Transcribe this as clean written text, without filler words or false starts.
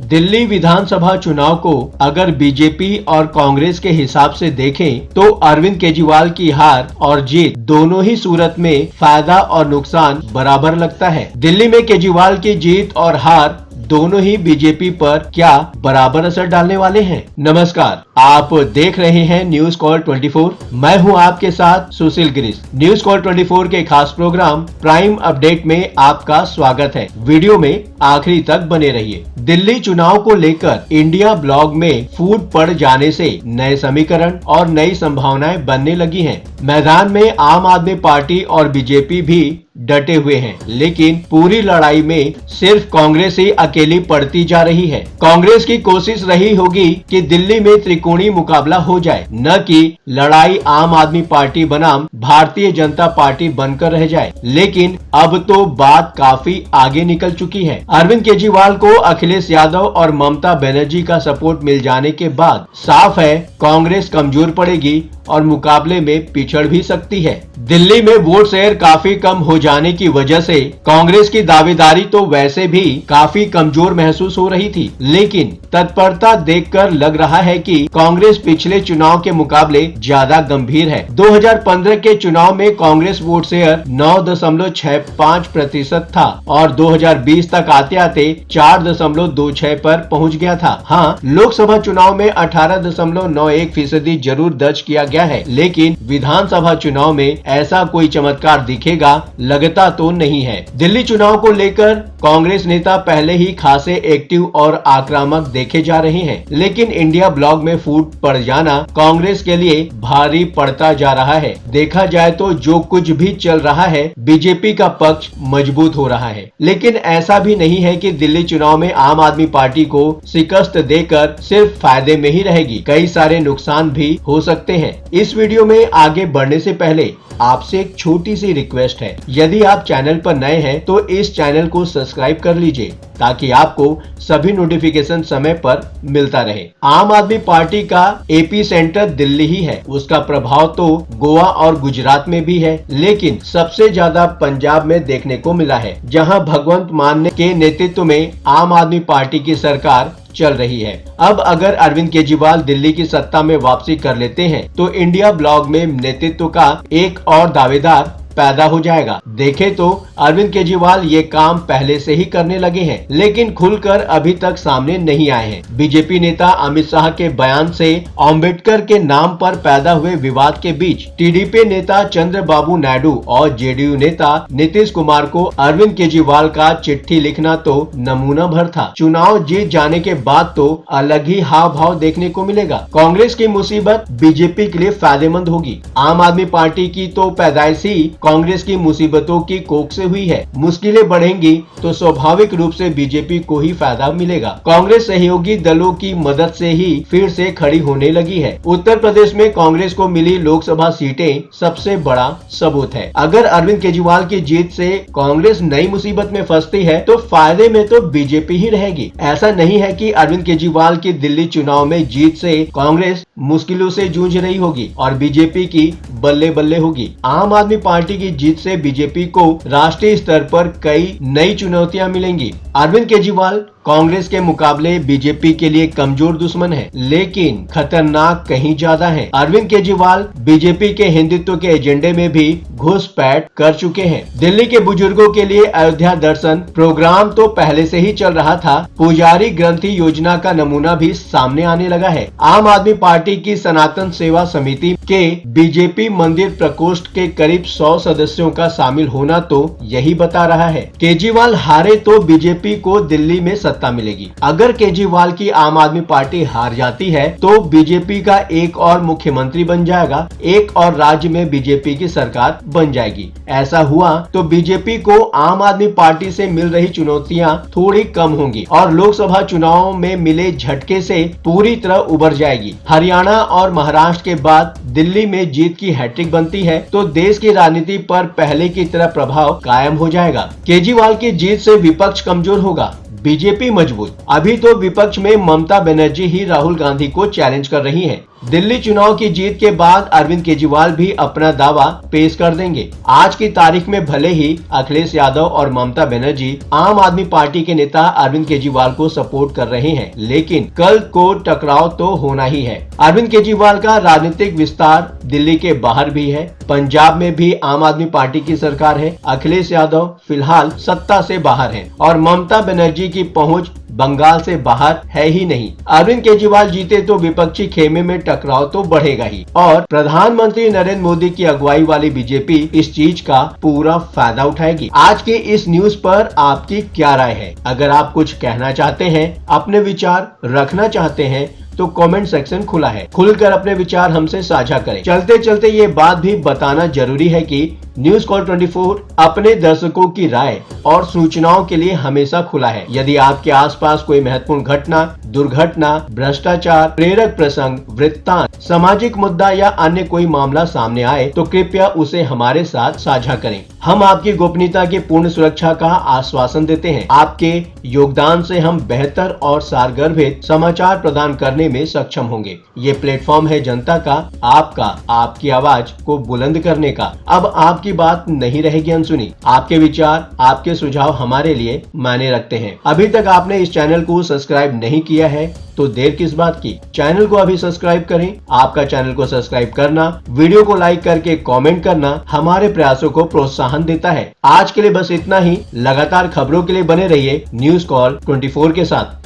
दिल्ली विधानसभा चुनाव को अगर बीजेपी और कांग्रेस के हिसाब से देखें तो अरविंद केजरीवाल की हार और जीत दोनों ही सूरत में फायदा और नुकसान बराबर लगता है। दिल्ली में केजरीवाल की जीत और हार दोनों ही बीजेपी पर क्या बराबर असर डालने वाले हैं। नमस्कार, आप देख रहे हैं न्यूज कॉल 24। मैं हूं आपके साथ सुशील गिरीश। न्यूज कॉल 24 के खास प्रोग्राम प्राइम अपडेट में आपका स्वागत है। वीडियो में आखिरी तक बने रहिए। दिल्ली चुनाव को लेकर इंडिया ब्लॉग में फूट पड़ जाने से नए समीकरण और नई संभावनाएं बनने लगी हैं। मैदान में आम आदमी पार्टी और बीजेपी भी डटे हुए हैं, लेकिन पूरी लड़ाई में सिर्फ कांग्रेस ही अकेली पड़ती जा रही है। कांग्रेस की कोशिश रही होगी कि दिल्ली में त्रिकोणीय मुकाबला हो जाए, न कि लड़ाई आम आदमी पार्टी बनाम भारतीय जनता पार्टी बनकर रह जाए। लेकिन अब तो बात काफी आगे निकल चुकी है। अरविंद केजरीवाल को अखिलेश यादव और ममता बनर्जी का सपोर्ट मिल जाने के बाद साफ है कांग्रेस कमजोर पड़ेगी और मुकाबले में पिछड़ भी सकती है। दिल्ली में वोट शेयर काफी कम हो जाने की वजह से कांग्रेस की दावेदारी तो वैसे भी काफी कमजोर महसूस हो रही थी, लेकिन तत्परता देखकर लग रहा है कि कांग्रेस पिछले चुनाव के मुकाबले ज्यादा गंभीर है। 2015 के चुनाव में कांग्रेस वोट शेयर 9.65% था और 2020 तक आते आते 4.26 पर पहुंच गया था। हाँ, लोकसभा चुनाव में 18.91% जरूर दर्ज किया गया है, लेकिन विधानसभा चुनाव में ऐसा कोई चमत्कार दिखेगा लगता तो नहीं है। दिल्ली चुनाव को लेकर कांग्रेस नेता पहले ही खासे एक्टिव और आक्रामक देखे जा रहे हैं, लेकिन इंडिया ब्लॉक में फूट पड़ जाना कांग्रेस के लिए भारी पड़ता जा रहा है। देखा जाए तो जो कुछ भी चल रहा है बीजेपी का पक्ष मजबूत हो रहा है, लेकिन ऐसा भी नहीं है कि दिल्ली चुनाव में आम आदमी पार्टी को शिकस्त देकर सिर्फ फायदे में ही रहेगी। कई सारे नुकसान भी हो सकते हैं। इस वीडियो में आगे बढ़ने से पहले आपसे एक छोटी सी रिक्वेस्ट है, यदि आप चैनल पर नए हैं तो इस चैनल को सब्सक्राइब कर लीजिए ताकि आपको सभी नोटिफिकेशन समय पर मिलता रहे। आम आदमी पार्टी का एपी सेंटर दिल्ली ही है, उसका प्रभाव तो गोवा और गुजरात में भी है, लेकिन सबसे ज्यादा पंजाब में देखने को मिला है, जहां भगवंत मान के नेतृत्व में आम आदमी पार्टी की सरकार चल रही है। अब अगर अरविंद केजरीवाल दिल्ली की सत्ता में वापसी कर लेते हैं तो इंडिया ब्लॉक में नेतृत्व का एक और दावेदार पैदा हो जाएगा। देखें तो अरविंद केजरीवाल ये काम पहले से ही करने लगे हैं, लेकिन खुलकर अभी तक सामने नहीं आए हैं। बीजेपी नेता अमित शाह के बयान से अंबेडकर के नाम पर पैदा हुए विवाद के बीच टीडीपी नेता चंद्रबाबू नायडू और जेडीयू नेता नीतीश कुमार को अरविंद केजरीवाल का चिट्ठी लिखना तो नमूना भर था। चुनाव जीत जाने के बाद तो अलग ही हाव भाव देखने को मिलेगा। कांग्रेस की मुसीबत बीजेपी के लिए फायदेमंद होगी। आम आदमी पार्टी की तो पैदाइश ही कांग्रेस की मुसीबतों की कोख से हुई है। मुश्किलें बढ़ेंगी तो स्वाभाविक रूप से बीजेपी को ही फायदा मिलेगा। कांग्रेस सहयोगी दलों की मदद से ही फिर से खड़ी होने लगी है। उत्तर प्रदेश में कांग्रेस को मिली लोकसभा सीटें सबसे बड़ा सबूत है। अगर अरविंद केजरीवाल की जीत से कांग्रेस नई मुसीबत में फंसती है तो फायदे में तो बीजेपी ही रहेगी। ऐसा नहीं है कि अरविंद केजरीवाल की दिल्ली चुनाव में जीत से कांग्रेस मुश्किलों से जूझ रही होगी और बीजेपी की बल्ले बल्ले होगी। आम आदमी पार्टी की जीत से बीजेपी को राष्ट्रीय स्तर पर कई नई चुनौतियां मिलेंगी। अरविंद केजरीवाल कांग्रेस के मुकाबले बीजेपी के लिए कमजोर दुश्मन है, लेकिन खतरनाक कहीं ज्यादा है। अरविंद केजरीवाल बीजेपी के हिंदुत्व के एजेंडे में भी घुसपैठ कर चुके हैं। दिल्ली के बुजुर्गों के लिए अयोध्या दर्शन प्रोग्राम तो पहले से ही चल रहा था। पुजारी ग्रंथि योजना का नमूना भी सामने आने लगा है। आम आदमी पार्टी की सनातन सेवा समिति के बीजेपी मंदिर प्रकोष्ठ के करीब 100 सदस्यों का शामिल होना तो यही बता रहा है। केजरीवाल हारे तो बीजेपी को दिल्ली में सत्ता मिलेगी। अगर केजरीवाल की आम आदमी पार्टी हार जाती है तो बीजेपी का एक और मुख्यमंत्री बन जाएगा, एक और राज्य में बीजेपी की सरकार बन जाएगी। ऐसा हुआ तो बीजेपी को आम आदमी पार्टी से मिल रही चुनौतियां थोड़ी कम होंगी और लोकसभा चुनाव में मिले झटके से पूरी तरह उबर जाएगी। हरियाणा और महाराष्ट्र के बाद दिल्ली में जीत की हैट्रिक बनती है तो देश की राजनीति पर पहले की तरह प्रभाव कायम हो जाएगा। केजरीवाल की जीत से विपक्ष कमजोर होगा, बीजेपी मजबूत। अभी तो विपक्ष में ममता बनर्जी ही राहुल गांधी को चैलेंज कर रही हैं। दिल्ली चुनाव की जीत के बाद अरविंद केजरीवाल भी अपना दावा पेश कर देंगे। आज की तारीख में भले ही अखिलेश यादव और ममता बनर्जी आम आदमी पार्टी के नेता अरविंद केजरीवाल को सपोर्ट कर रहे हैं, लेकिन कल को टकराव तो होना ही है। अरविंद केजरीवाल का राजनीतिक विस्तार दिल्ली के बाहर भी है। पंजाब में भी आम आदमी पार्टी की सरकार है। अखिलेश यादव फिलहाल सत्ता से बाहर हैं और ममता बनर्जी की पहुंच बंगाल से बाहर है ही नहीं। अरविंद केजरीवाल जीते तो विपक्षी खेमे में टकराव तो बढ़ेगा ही और प्रधानमंत्री नरेंद्र मोदी की अगुवाई वाली बीजेपी इस चीज का पूरा फायदा उठाएगी। आज के इस न्यूज पर आपकी क्या राय है? अगर आप कुछ कहना चाहते हैं, अपने विचार रखना चाहते हैं तो कमेंट सेक्शन खुला है, खुलकर अपने विचार हमसे साझा करें। चलते चलते ये बात भी बताना जरूरी है कि न्यूज कॉल 24 अपने दर्शकों की राय और सूचनाओं के लिए हमेशा खुला है। यदि आपके आसपास कोई महत्वपूर्ण घटना, दुर्घटना, भ्रष्टाचार, प्रेरक प्रसंग, वृत्तांत, सामाजिक मुद्दा या अन्य कोई मामला सामने आए तो कृपया उसे हमारे साथ साझा करें। हम आपकी गोपनीयता की पूर्ण सुरक्षा का आश्वासन देते हैं। आपके योगदान से हम बेहतर और सारगर्भित समाचार प्रदान करने में सक्षम होंगे। ये प्लेटफॉर्म है जनता का, आपका, आपकी आवाज को बुलंद करने का। अब आपकी बात नहीं रहेगी अनसुनी। आपके विचार, आपके सुझाव हमारे लिए मायने रखते हैं। अभी तक आपने इस चैनल को सब्सक्राइब नहीं किया है तो देर किस बात की? चैनल को अभी सब्सक्राइब करें। आपका चैनल को सब्सक्राइब करना, वीडियो को लाइक करके कमेंट करना हमारे प्रयासों को प्रोत्साहन देता है। आज के लिए बस इतना ही। लगातार खबरों के लिए बने रहिए न्यूज कॉल 24 के साथ।